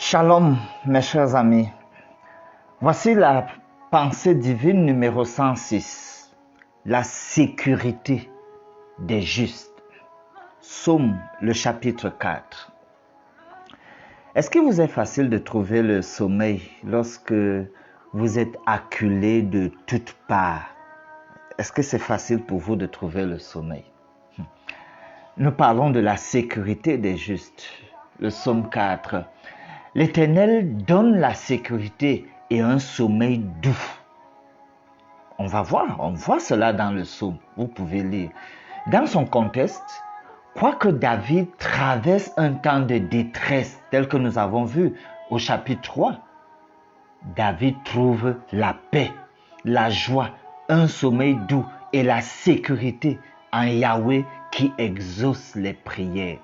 Shalom, mes chers amis. Voici la pensée divine numéro 106. La sécurité des justes. Psaume, le chapitre 4. Est-ce qu'il vous est facile de trouver le sommeil lorsque vous êtes acculé de toutes parts? Est-ce que c'est facile pour vous de trouver le sommeil? Nous parlons de la sécurité des justes. Le psaume 4. L'Éternel donne la sécurité et un sommeil doux. On voit cela dans le psaume. Vous pouvez lire. Dans son contexte, quoique David traverse un temps de détresse, tel que nous avons vu au chapitre 3, David trouve la paix, la joie, un sommeil doux et la sécurité en Yahweh qui exauce les prières.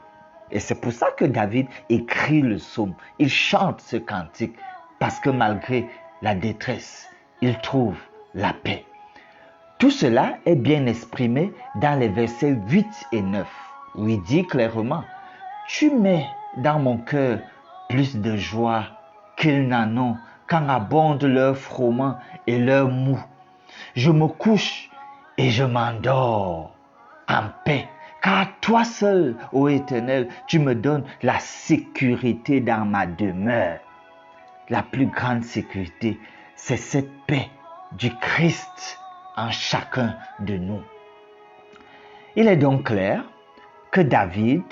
Et c'est pour ça que David écrit le psaume. Il chante ce cantique parce que malgré la détresse, il trouve la paix. Tout cela est bien exprimé dans les versets 8 et 9 où il dit clairement « Tu mets dans mon cœur plus de joie qu'ils n'en ont quand abondent leur froment et leur mou. Je me couche et je m'endors en paix. Car toi seul, ô Éternel, tu me donnes la sécurité dans ma demeure. » La plus grande sécurité, c'est cette paix du Christ en chacun de nous. Il est donc clair que David,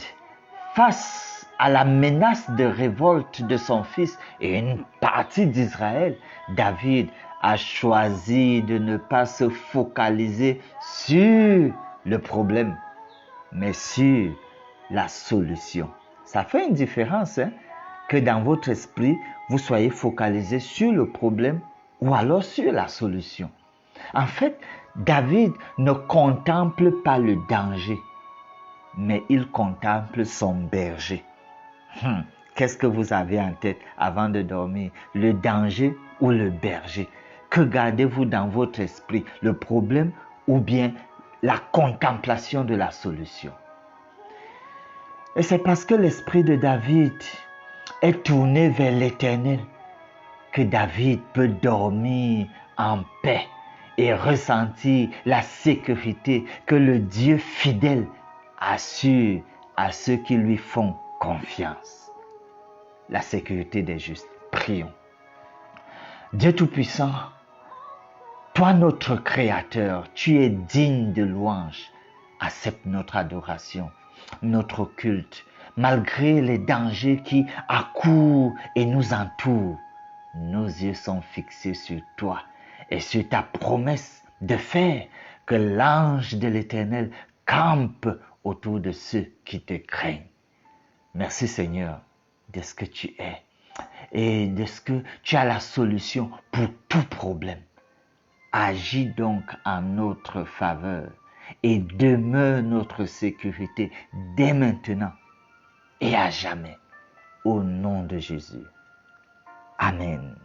face à la menace de révolte de son fils et une partie d'Israël, David a choisi de ne pas se focaliser sur le problème, mais sur la solution. Ça fait une différence que dans votre esprit, vous soyez focalisé sur le problème ou alors sur la solution. En fait, David ne contemple pas le danger, mais il contemple son berger. Qu'est-ce que vous avez en tête avant de dormir? Le danger ou le berger? Que gardez-vous dans votre esprit? Le problème ou bien la contemplation de la solution? Et c'est parce que l'esprit de David est tourné vers l'Éternel que David peut dormir en paix et ressentir la sécurité que le Dieu fidèle assure à ceux qui lui font confiance. La sécurité des justes. Prions. Dieu Tout-Puissant, toi notre Créateur, tu es digne de louange. Accepte notre adoration, notre culte, malgré les dangers qui accourent et nous entourent. Nos yeux sont fixés sur toi et sur ta promesse de faire que l'ange de l'Éternel campe autour de ceux qui te craignent. Merci Seigneur de ce que tu es et de ce que tu as la solution pour tout problème. Agis donc en notre faveur et demeure notre sécurité dès maintenant et à jamais. Au nom de Jésus. Amen.